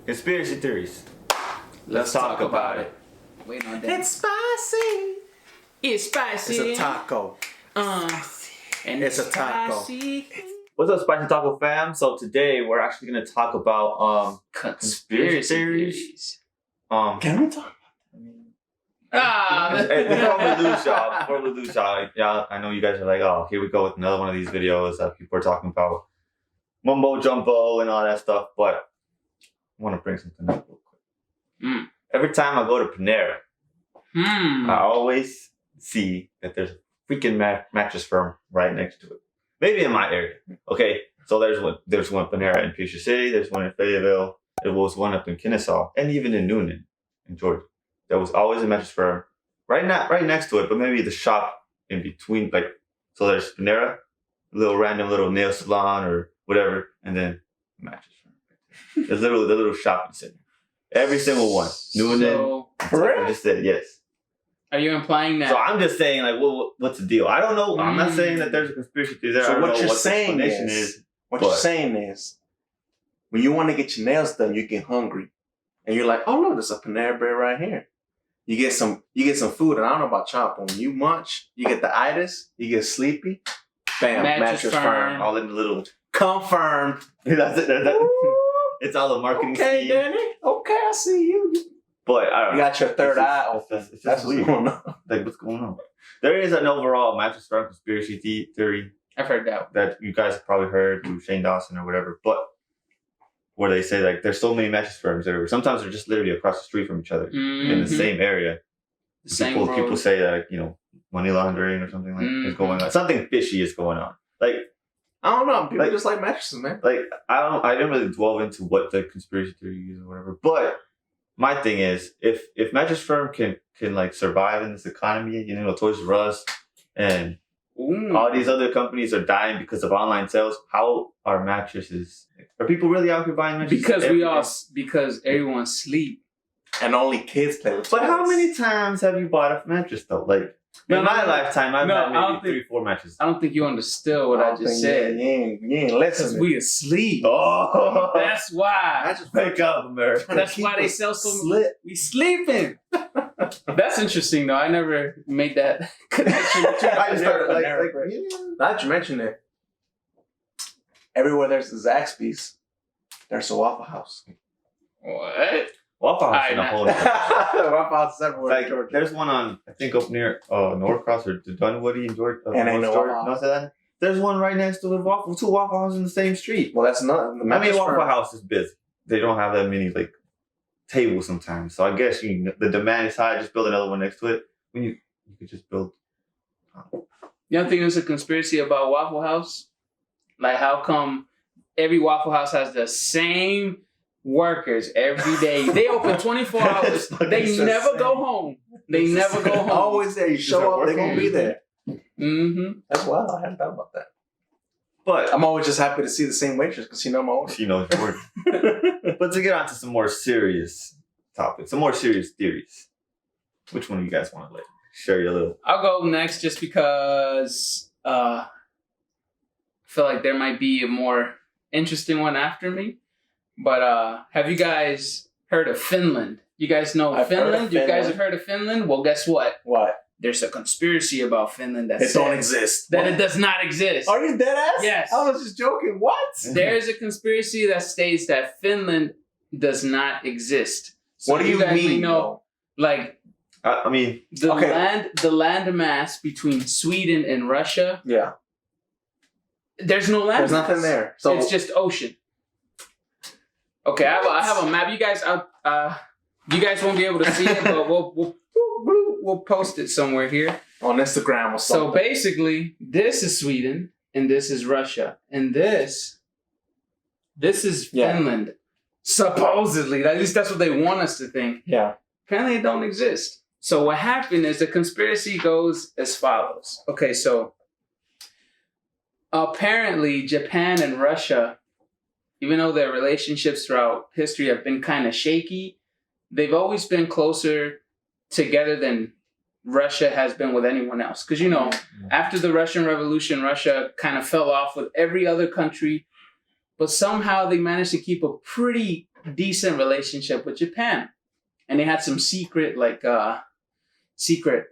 Conspiracy theories. Let's talk about it. Wait on that. It's spicy. It's spicy. It's a taco. And It's a taco. spicy. What's up, Spicy Taco fam? So today we're actually gonna talk about Conspiracy theories. Can we talk? Ah, Hey, before we lose y'all, I know you guys are like, oh, here we go with another one of these videos that people are talking about mumbo jumbo and all that stuff, but I want to bring something up real quick. Every time I go to Panera, I always see that there's a freaking Mattress Firm right next to it. Maybe in my area. Okay, so there's one Panera in Peachtree City, there's one in Fayetteville, there was one up in Kennesaw, and even in Noonan, in Georgia. There was always a Mattress Firm right next to it, but maybe the shop in between. Like, so there's Panera, a little random little nail salon or whatever, and then Mattress Firm. There's literally the little shop center. Every single one. Noonan. I just said yes. Are you implying that? So I'm just saying, like, well, what's the deal? I don't know. I'm not saying that there's a conspiracy theory there. So I don't what know you're what saying the explanation is. What you're saying is, when you want to get your nails done, you get hungry, and you're like, "Oh look, there's a Panera Bread right here." You get some food, and I don't know about y'all, but when you munch, you get the itis, you get sleepy. Bam, Mattress Firm. All in the little Confirmed. That's it. It's all the marketing Okay, scheme. Danny. Okay, I see you. But I don't know. You got your third eye open. It's just That's what's weird. going on. Like, what's going on? There is an overall Mattress Firm conspiracy theory I've heard that. that you guys have probably heard through Shane Dawson or whatever, but where they say, like, there's so many Mattress Firms everywhere. Sometimes they're just literally across the street from each other in the same area. People say that, you know, money laundering or something like is going on. Something fishy is going on. Like, I don't know. People just like mattresses, man. like, I didn't really delve into what the conspiracy theory is or whatever, but my thing is, if Mattress Firm can like survive in this economy, you know, Toys R Us and all these other companies are dying because of online sales, how are mattresses? Are people really out here buying mattresses? Because everyone sleep. And only kids play with toys. But how many times have you bought a mattress though? Like, in my lifetime, I've had maybe 3-4 mattresses. I don't think you understood what I just said. You ain't listening. Because we asleep. Oh, That's why. I just wake up, America. That's why they sell so much. We sleeping. That's interesting, though. I never made that connection. I just started like Now that you mention it, everywhere there's a Zaxby's, there's a Waffle House. What? Waffle House in a whole Waffle House is everywhere. Like, there's one on, I think, up near Norcross or Dunwoody in Georgia. And ain't no Waffle House. There's one right next to the two Waffle Houses in the same street. Well, that's not. I mean, Waffle House is busy. They don't have that many like tables sometimes. So I guess the demand is high. Just build another one next to it. When you could just build. You don't think there's a conspiracy about Waffle House? Like, how come every Waffle House has the same workers every day? They open 24 hours. They never go home. They never go home. Always there. You show up, they're going to be there. Mm-hmm. That's wild. I hadn't thought about that. But I'm always just happy to see the same waitress because she knows my order. She knows your order. But to get on to some more serious topics, some more serious theories, which one do you guys want to share your little? I'll go next just because I feel like there might be a more interesting one after me. But have you guys heard of Finland? You guys know Finland? You guys have heard of Finland? Well, guess what? What? There's a conspiracy about Finland that it don't exist. That it does not exist. Are you dead ass? Yes. I was just joking. What? There's a conspiracy that states that Finland does not exist. So what do you mean? Know, like, I mean, the land mass between Sweden and Russia. Yeah. There's no land. There's nothing there. So it's just ocean. Okay, I have a map. You guys won't be able to see it, but we'll post it somewhere here on Instagram or something. So basically, this is Sweden and this is Russia, and this is Finland. Supposedly, at least that's what they want us to think. Yeah. Apparently, it don't exist. So what happened is the conspiracy goes as follows. Okay, so apparently Japan and Russia, even though their relationships throughout history have been kind of shaky, they've always been closer together than Russia has been with anyone else. Because, you know, after the Russian Revolution, Russia kind of fell off with every other country, but somehow they managed to keep a pretty decent relationship with Japan, and they had some secret secret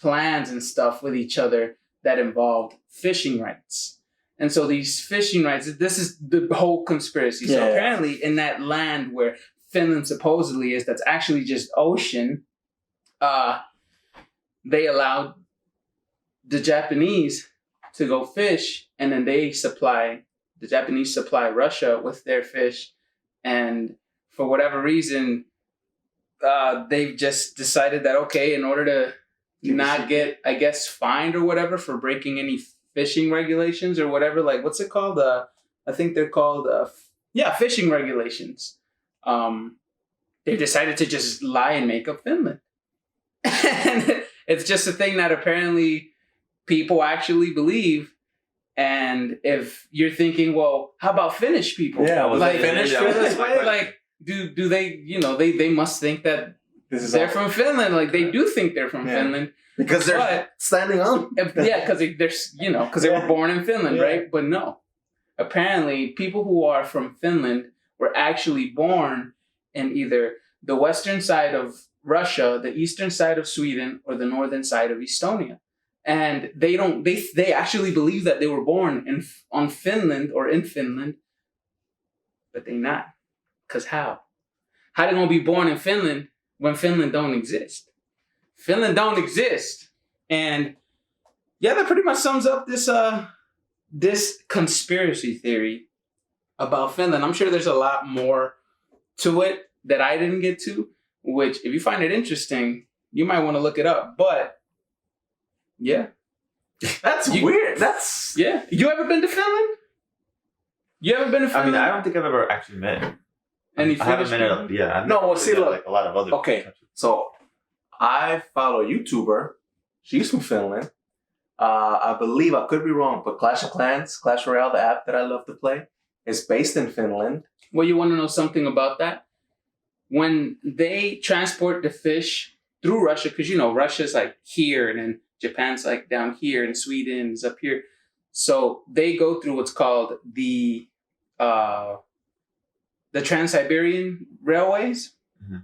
plans and stuff with each other that involved fishing rights. And so these fishing rights, this is the whole conspiracy. So apparently in that land where Finland supposedly is, that's actually just ocean, they allowed the Japanese to go fish, and then the Japanese supply Russia with their fish. And for whatever reason, they've just decided that, okay, in order to not get, I guess, fined or whatever for breaking any fishing regulations or whatever, like, what's it called? I think they're called, fishing regulations. They decided to just lie and make up Finland. And it's just a thing that apparently people actually believe. And if you're thinking, well, how about Finnish people? Yeah, was like, Finnish this way? Like, do they, they must think that they're from Finland. Like, they do think they're from Finland. Because they're standing on. Because they were born in Finland, right? But no. Apparently, people who are from Finland were actually born in either the western side of Russia, the eastern side of Sweden, or the northern side of Estonia. And they actually believe that they were born in Finland, but they not. Because how? How they gonna be born in Finland when Finland don't exist? Finland don't exist. And yeah, that pretty much sums up this conspiracy theory about Finland. I'm sure there's a lot more to it that I didn't get to, which if you find it interesting, you might want to look it up. But yeah. That's weird. You ever been to Finland? You ever been to Finland? I mean, I don't think I've ever actually met. Any I haven't Finnish met people? like a lot of other countries. So I follow a YouTuber. She's from Finland. I believe, I could be wrong, but Clash of Clans, Clash Royale, the app that I love to play, is based in Finland. Well, you want to know something about that? When they transport the fish through Russia, because Russia's like here, and then Japan's like down here, and Sweden is up here. So they go through what's called the Trans-Siberian Railways. Mm-hmm.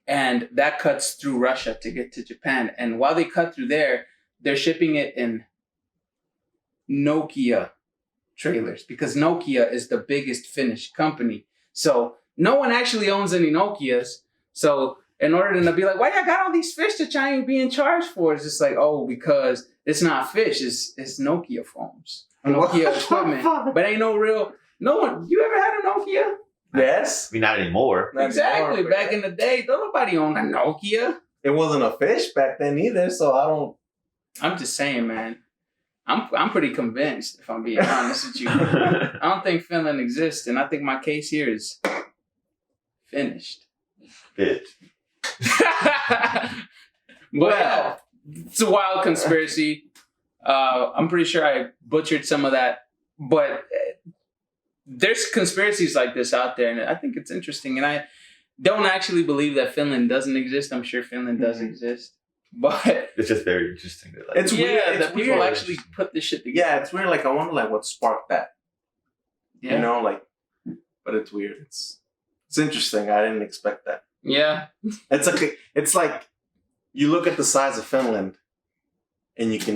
And that cuts through Russia to get to Japan. And while they cut through there, they're shipping it in Nokia trailers, because Nokia is the biggest Finnish company. So no one actually owns any Nokias. So in order to be like, why you got all these fish to try and be in charge for? It's just like, oh, because it's not fish, it's Nokia phones, Nokia equipment. But ain't no one. You ever had a Nokia? Yes. I mean, not anymore. Exactly. Back in the day, nobody owned a Nokia. It wasn't a fish back then either, so I'm just saying, man. I'm pretty convinced, if I'm being honest with you. I don't think Finland exists, and I think my case here is finished. Bitch. Well, it's a wild conspiracy. I'm pretty sure I butchered some of that, but there's conspiracies like this out there, and I think it's interesting. And I don't actually believe that Finland doesn't exist. I'm sure Finland does exist, but it's just very interesting. That, it's weird that people actually put this shit together. Yeah, it's weird. Like, I wonder, what sparked that. Yeah. But it's weird. It's interesting. I didn't expect that. Yeah. It's like you look at the size of Finland, and you can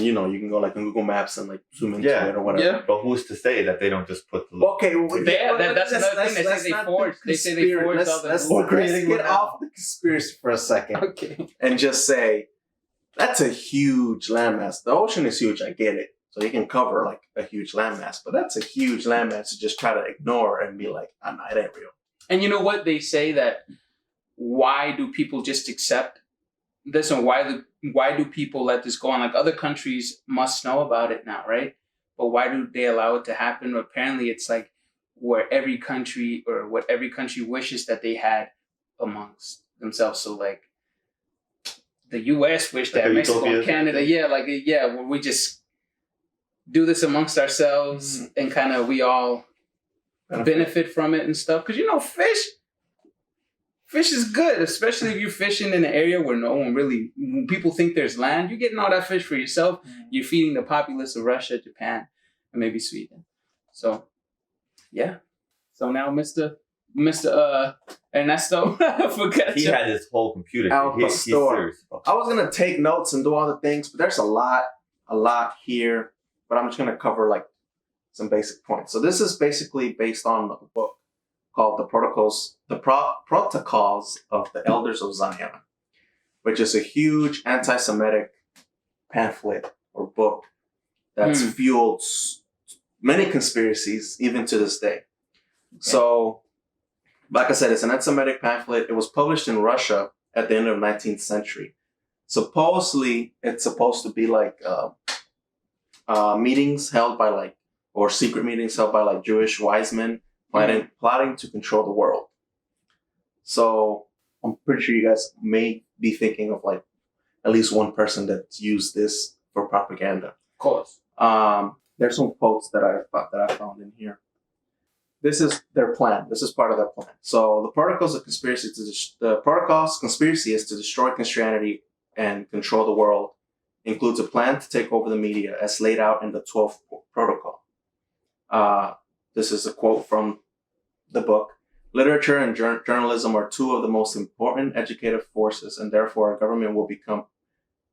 go like on Google Maps and like zoom into it or whatever. Yeah. But who's to say that they don't just put the okay? That's another thing. They say they forged all the. Let's get off the conspiracy for a second. Okay. And just say that's a huge landmass. The ocean is huge. I get it. So you can cover like a huge landmass, but that's a huge landmass to just try to ignore and be like, oh, no, it ain't real. And you know what? They say that why do people just accept this, and why do people let this go on? Like, other countries must know about it now, right? But why do they allow it to happen? Apparently, it's like what every country wishes that they had amongst themselves. So like the U.S. wished that Mexico and Canada, where we just do this amongst ourselves and kind of we all benefit from it and stuff. Because fish is good, especially if you're fishing in an area where when people think there's land, you're getting all that fish for yourself. You're feeding the populace of Russia, Japan, and maybe Sweden. So, yeah. So now, Mr. Mr. Ernesto forgot He to. had his whole computer. Al He's Pastor. serious. I was gonna take notes and do all the things, but there's a lot here. But I'm just gonna cover like some basic points. So this is basically based on a book called Protocols of the Elders of Zion, which is a huge anti-Semitic pamphlet or book that's fueled many conspiracies even to this day. Okay. So, like I said, it's an anti-Semitic pamphlet. It was published in Russia at the end of the 19th century. Supposedly, it's supposed to be like meetings held by like, or secret meetings held by like Jewish wise men plotting to control the world. So I'm pretty sure you guys may be thinking of like at least one person that's used this for propaganda. Of course. There's some quotes that I found in here. This is their plan. This is part of their plan. So the protocols conspiracy is to destroy Christianity and control the world. Includes a plan to take over the media as laid out in the 12th protocol. This is a quote from the book. Literature and journalism are two of the most important educative forces, and therefore our government will become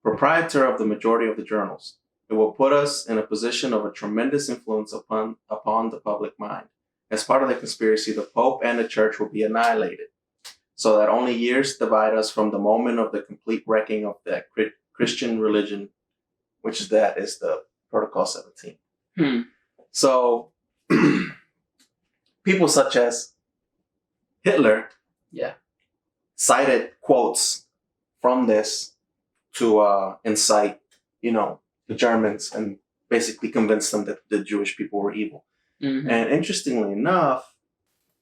proprietor of the majority of the journals. It will put us in a position of a tremendous influence upon the public mind. As part of the conspiracy, the Pope and the Church will be annihilated, so that only years divide us from the moment of the complete wrecking of the Christian religion, which is the Protocol 17. So, people such as Hitler cited quotes from this to incite, the Germans and basically convince them that the Jewish people were evil. Mm-hmm. And interestingly enough,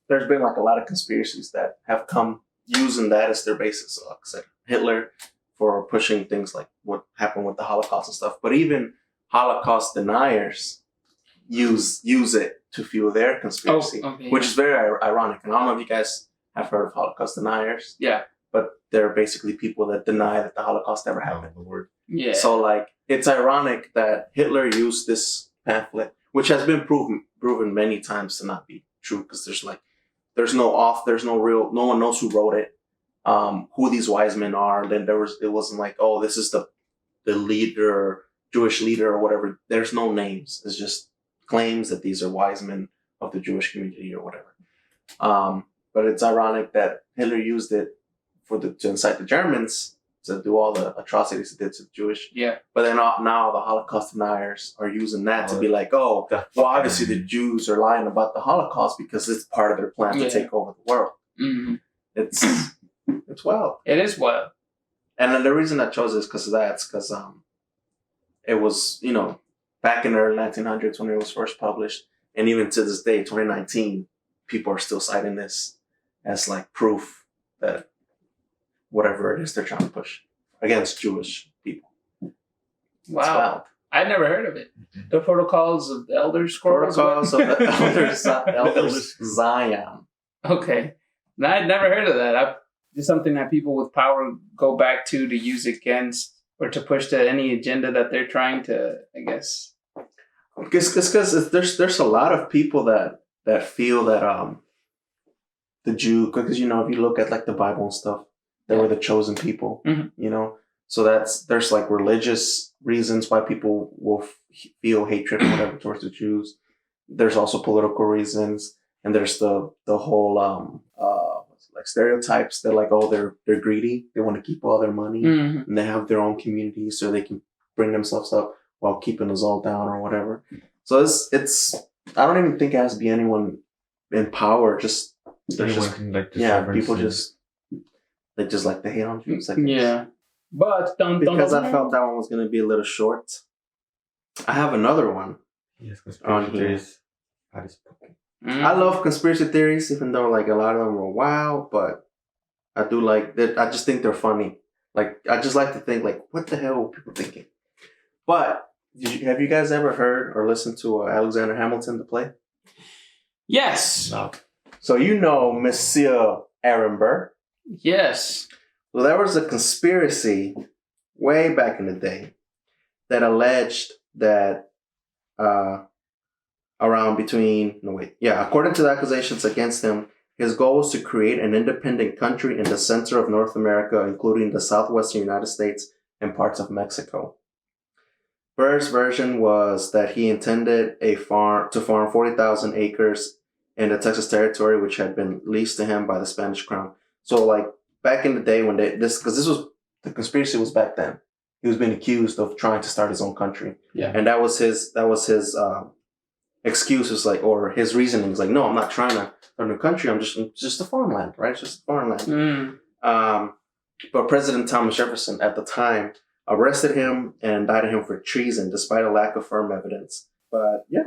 there's been like a lot of conspiracies that have come using that as their basis. Like I said, Hitler for pushing things like what happened with the Holocaust and stuff. But even Holocaust deniers use it to fuel their conspiracy, which is very ironic. And I don't know if you guys have heard of Holocaust deniers. Yeah. But they're basically people that deny that the Holocaust ever happened. Yeah. So like, it's ironic that Hitler used this pamphlet, which has been proven many times to not be true, because no one knows who wrote it, who these wise men are. Then it wasn't like, oh, this is the leader, Jewish leader or whatever. There's no names. It's just claims that these are wise men of the Jewish community or whatever. But it's ironic that Hitler used it to incite the Germans to do all the atrocities it did to the Jewish. Yeah. But then now the Holocaust deniers are using that to be like, oh, well, obviously the Jews are lying about the Holocaust because it's part of their plan to take over the world. Mm-hmm. It's wild. It is wild. And then the reason I chose this because it was, back in the early 1900s when it was first published, and even to this day, 2019, people are still citing this as like proof that whatever it is they're trying to push against Jewish people. Wow. I'd never heard of it. The Protocols of the Elders? Protocols of the Elders Zion. Okay. No, I'd never heard of that. It's something that people with power go back to use against or to push to any agenda that they're trying to, I guess. Because there's a lot of people that feel that the Jew, because if you look at like the Bible and stuff, they were the chosen people, So there's like religious reasons why people will feel hatred or whatever towards the Jews. There's also political reasons, and there's the whole like stereotypes. They're like, oh, they're greedy. They want to keep all their money, and they have their own community, so they can bring themselves up while keeping us all down or whatever. So it's I don't even think it has to be anyone in power. Just people just. They just like to hate on Jews. Yeah. But because I felt that one was going to be a little short. I have another one on here. I love conspiracy theories, even though like a lot of them are wild, but I do like that. I just think they're funny. Like, I just like to think like, what the hell were people thinking? But have you guys ever heard or listened to Alexander Hamilton, the play? Yes. No. So Monsieur Aaron Burr. Yes. Well, there was a conspiracy way back in the day that alleged that according to the accusations against him, His goal was to create an independent country in the center of North America, including the southwestern United States and parts of Mexico. First version was that he intended to farm 40,000 acres in the Texas territory, which had been leased to him by the Spanish crown. So, like, back in the day when the conspiracy was back then. He was being accused of trying to start his own country. Yeah. And that was his excuse, was like, or his reasoning was like, no, I'm not trying to start a new country. It's just a farmland, right? It's just farmland. But President Thomas Jefferson at the time arrested him and indicted him for treason, despite a lack of firm evidence. But yeah.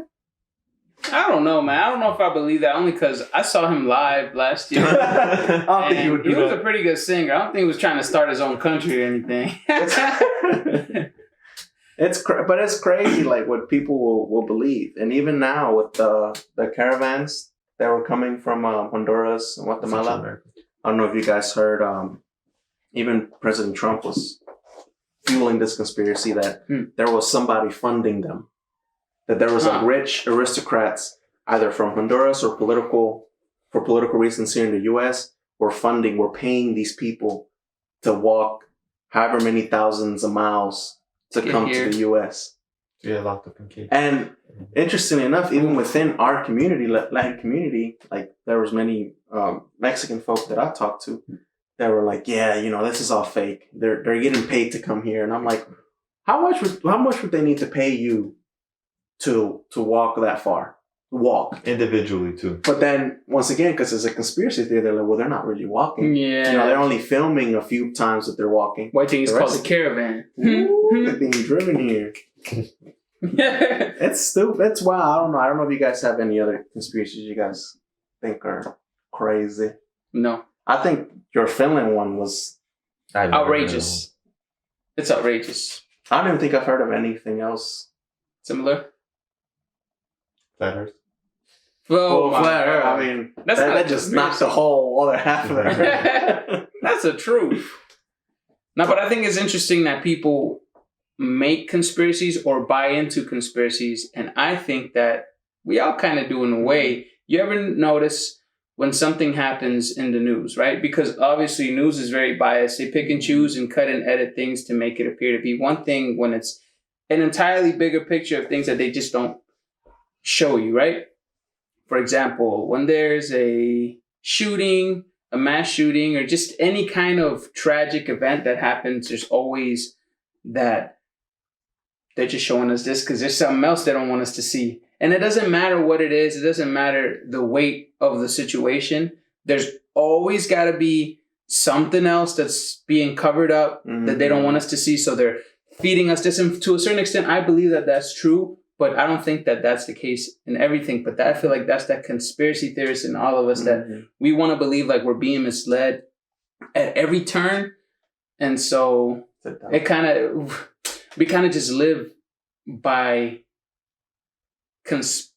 I don't know, man. I don't know if I believe that, only because I saw him live last year. I don't think he would do was that. a pretty good singer. I don't think he was trying to start his own country or anything. But it's crazy, like, what people will believe. And even now with the caravans that were coming from Honduras and Guatemala, I don't know if you guys heard, even President Trump was fueling this conspiracy that there was somebody funding them. That there was rich aristocrats, either from Honduras or for political reasons here in the U.S., were paying these people to walk however many thousands of miles to come to the U.S. Yeah, locked up in cages. And interestingly enough, even within our community, Latin community, like, there was many Mexican folk that I talked to that were like, yeah, this is all fake. They're getting paid to come here. And I'm like, how much would they need to pay you to walk that far? Walk individually too. But then once again, because it's a conspiracy theory, they're like, well, they're not really walking. Yeah. They're only filming a few times that they're walking. White thing is called the caravan. Ooh, they're being driven here. It's stupid. It's wild. I don't know if you guys have any other conspiracies you guys think are crazy. No. I think your Finland one was outrageous. It's outrageous. I don't even think I've heard of anything else similar. Flat Earth. Oh, flat Earth. I mean, that just knocked the whole other half of it. That's the truth. No, but I think it's interesting that people make conspiracies or buy into conspiracies, and I think that we all kind of do in a way. You ever notice when something happens in the news, right? Because obviously news is very biased. They pick and choose and cut and edit things to make it appear to be one thing when it's an entirely bigger picture of things that they just don't show you, right? For example, when there's a shooting, a mass shooting, or just any kind of tragic event that happens, there's always that they're just showing us this because there's something else they don't want us to see. And it doesn't matter what it is. It doesn't matter the weight of the situation. There's always got to be something else that's being covered up that they don't want us to see. So they're feeding us this. And to a certain extent, I believe that that's true. But I don't think that that's the case in everything. But I feel like that's that conspiracy theorist in all of us that we want to believe like we're being misled at every turn. And so we kind of just live by,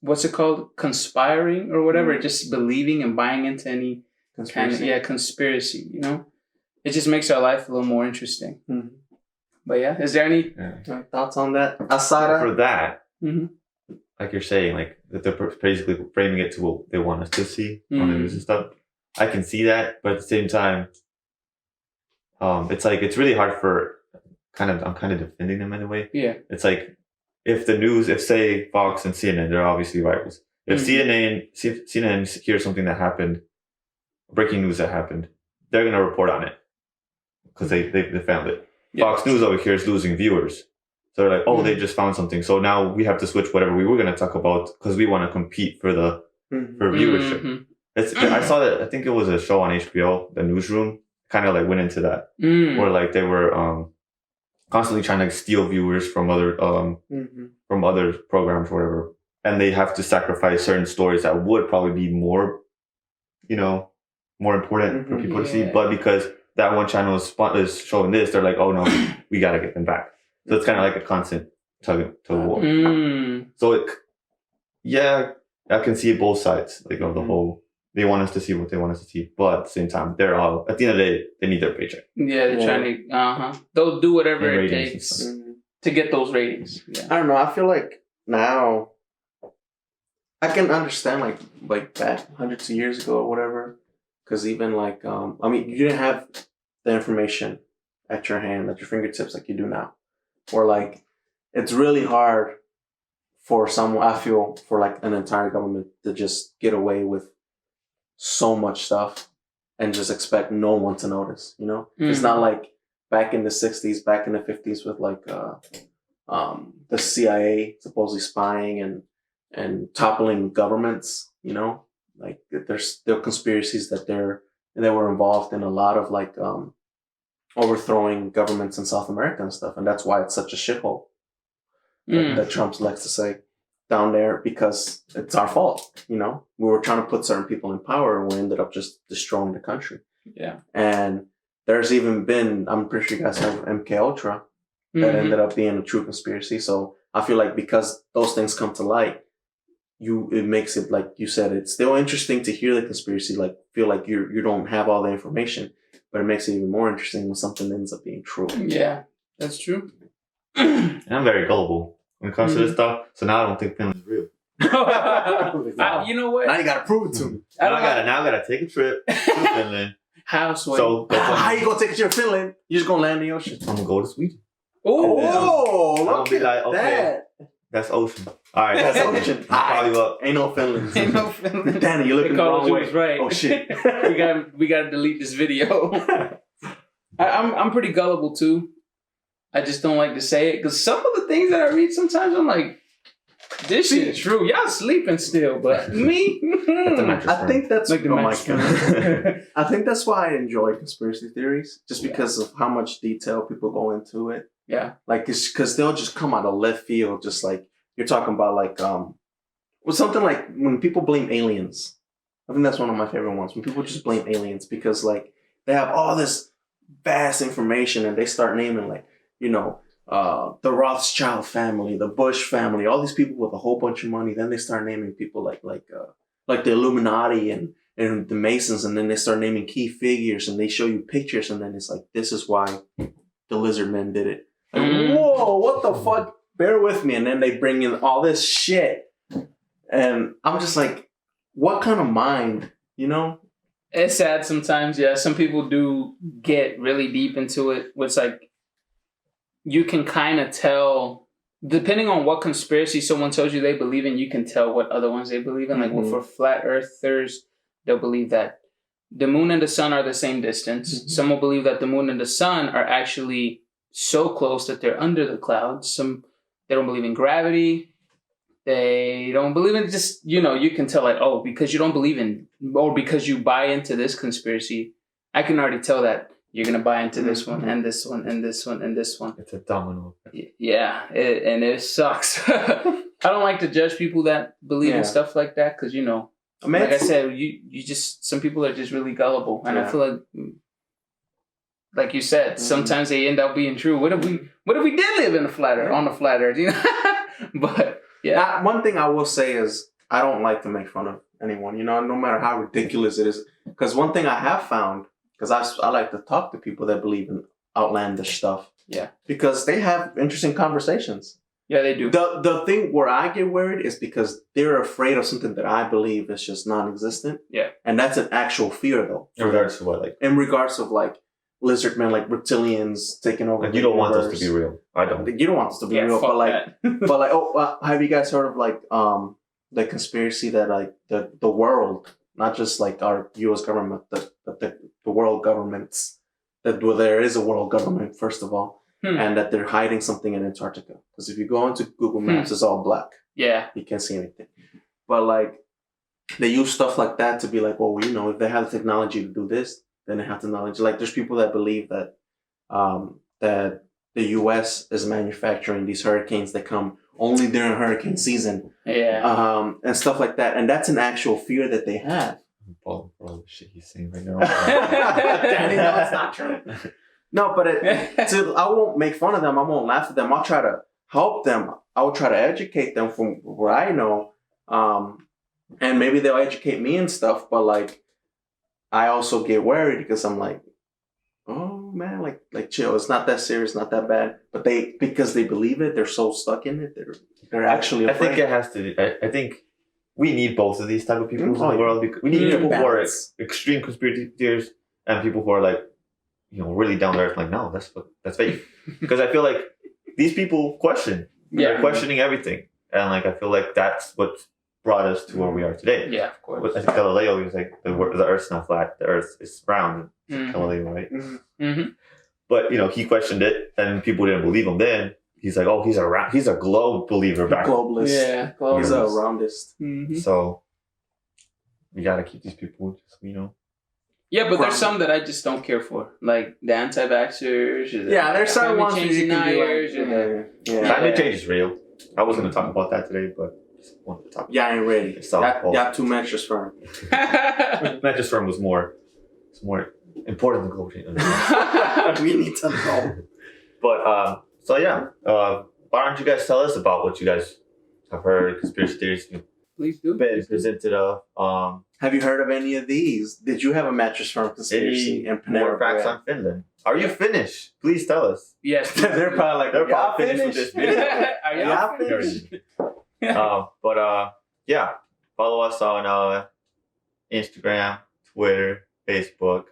what's it called? Conspiring or whatever. Just believing and buying into any kind of conspiracy, It just makes our life a little more interesting. But yeah, is there any thoughts on that? Asada? For that, like you're saying, like that they're basically framing it to what they want us to see on the news and stuff. I can see that, but at the same time, it's like it's really hard for I'm kind of defending them in a way. Yeah, it's like if the news, if say Fox and CNN, they're obviously rivals. If CNN hears something that happened, breaking news that happened, they're gonna report on it because they found it. Yeah. Fox News over here is losing viewers. So they're like, oh, they just found something. So now we have to switch whatever we were going to talk about because we want to compete for for viewership. I saw that, I think it was a show on HBO, The Newsroom, kind of like went into that. Where like they were constantly trying to steal viewers from other programs or whatever. And they have to sacrifice certain stories that would probably be more, more important for people to see. But because that one channel is showing this, they're like, oh no, we got to get them back. So it's kind of like a constant tug of war. So I can see both sides, like of the whole. They want us to see what they want us to see, but at the same time, they're all at the end of the day, they need their paycheck. Yeah, they're trying to. They'll do whatever it takes to get those ratings. Yeah. I don't know. I feel like now I can understand like back hundreds of years ago or whatever. Because even like, I mean, you didn't have the information at your hand, at your fingertips like you do now. Or like, it's really hard for someone, I feel, for like an entire government to just get away with so much stuff and just expect no one to notice, you know? It's not like back in the 60s, back in the 50s with like the CIA supposedly spying and toppling governments, you know? Like there's still conspiracies that they were involved in a lot of like overthrowing governments in South America and stuff. And that's why it's such a shithole that Trump likes to say down there, because it's our fault, you know? We were trying to put certain people in power and we ended up just destroying the country. Yeah. And there's even been, I'm pretty sure you guys have MK Ultra that ended up being a true conspiracy. So I feel like because those things come to light, it makes it, like you said, it's still interesting to hear the conspiracy, like feel like you don't have all the information, but it makes it even more interesting when something ends up being true. Yeah, that's true. And I'm very gullible when it comes to this stuff, so now I don't think Finland's real. You know what? Now you gotta prove it to me. Now I gotta take a trip to Finland. How, Sway? So how you gonna take a trip to Finland? You're just gonna land in the ocean. I'm gonna go to Sweden. Oh, I'm look gonna be at like, okay, that. that's ocean. All right, That's ocean. I'll call you up. Ain't no Finland. Ain't no Finland. Danny, you're looking the wrong way. Was right. Oh shit. we gotta delete this video. I'm pretty gullible too. I just don't like to say it because some of the things that I read sometimes I'm like, this shit is true. Y'all sleeping still, but me, I think that's like the my God. I think that's why I enjoy conspiracy theories, just because of how much detail people go into it. Yeah, like it's because they'll just come out of left field, just like you're talking about, like well, something like when people blame aliens. I think that's one of my favorite ones, when people just blame aliens because like they have all this vast information and they start naming like, you know, the Rothschild family, the Bush family, all these people with a whole bunch of money. Then they start naming people like the Illuminati and the Masons, and then they start naming key figures and they show you pictures, and then it's like, this is why the lizard men did it. Like, whoa, what the fuck? Bear with me. And then they bring in all this shit. And I'm just like, what kind of mind, you know? It's sad sometimes, yeah. Some people do get really deep into it, which like you can kind of tell, depending on what conspiracy someone tells you they believe in, you can tell what other ones they believe in. Like well, for flat earthers, they'll believe that the moon and the sun are the same distance. Some will believe that the moon and the sun are actually so close that they're under the clouds. Some, they don't believe in gravity. They don't believe in, just, you know, you can tell like, oh, because you don't believe in, or because you buy into this conspiracy, I can already tell that you're going to buy into this one and this one and this one and this one. It's a domino. Yeah, and it sucks. I don't like to judge people that believe in stuff like that because, you know, like I said, you just, some people are just really gullible. And I feel like you said, sometimes they end up being true. What if we did live in a flat earth, on a flat earth, you know? But yeah. One thing I will say is I don't like to make fun of anyone, you know, no matter how ridiculous it is. Because one thing I have found, because I like to talk to people that believe in outlandish stuff. Yeah. Because they have interesting conversations. Yeah, they do. The thing where I get worried is because they're afraid of something that I believe is just non-existent. Yeah. And that's an actual fear, though. In regards to what? Like? In regards of, like, lizard men, like reptilians taking over. Like, you don't want us to be real. I don't. You don't want us to be real. But, like, have you guys heard of, like, the conspiracy that, like, the world, not just, like, our U.S. government, but the world governments, that there is a world government, first of all, and that they're hiding something in Antarctica. Because if you go into Google Maps, it's all black. Yeah. You can't see anything. But, like, they use stuff like that to be like, well, you know, if they have the technology to do this, then they have the knowledge. Like, there's people that believe that that the U.S. is manufacturing these hurricanes that come only during hurricane season. Yeah. And stuff like that. And that's an actual fear that they have. Bro, the shit he's saying right now. Danny, no, it's not true. No, but I won't make fun of them. I won't laugh at them. I'll try to help them. I will try to educate them from what I know. And maybe they'll educate me and stuff. But, like, I also get worried because I'm like, oh, man, like chill. It's not that serious, not that bad. But because they believe it, they're so stuck in it. They're actually afraid. I think it has to. I think we need both of these type of people in the Oh, yeah. world. Because we need people who are Balance. extreme conspiracy theorists and people who are like, really down to earth. Like, no, that's fake. Because I feel like these people question. They're Yeah. questioning everything, and like I feel like that's what brought us to where we are today. Yeah, of course. I think Galileo was like the Earth's not flat. The Earth is round. Mhm. Galileo, right? Mm-hmm. But he questioned it, and people didn't believe him. Then he's like, "Oh, he's a globe believer back." Globalist. Yeah, He's a close. roundest. Mm-hmm. So we gotta keep these people just Yeah, but there's some that I just don't care for, like the anti-vaxxers. Or the Yeah, there's certain climate ones that change you can be deniers, like, or yeah. Climate change is real. I wasn't gonna talk about that today, but just wanted to talk. Yeah, I ain't ready. It's all cold. Yeah, too mattress firm. Matress Firm was more important than global change. We need to know. But so yeah, why don't you guys tell us about what you guys have heard, conspiracy theories you've Please do. been presented of? Have you heard of any of these? Did you have a mattress firm conspiracy in Panera More facts Bread? on Finland. Are you Finnish? Please tell us. Yes. They're probably like, They're y'all probably finished with finished? this video. Are y'all Y'all finished? finished? Yeah, follow us on Instagram, Twitter, Facebook.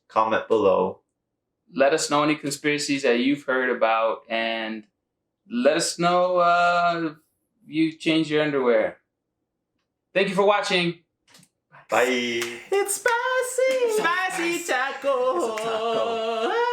Comment below. Let us know any conspiracies that you've heard about, and let us know if you changed your underwear. Thank you for watching. Bye. It's spicy! Spicy tacos. It's a taco.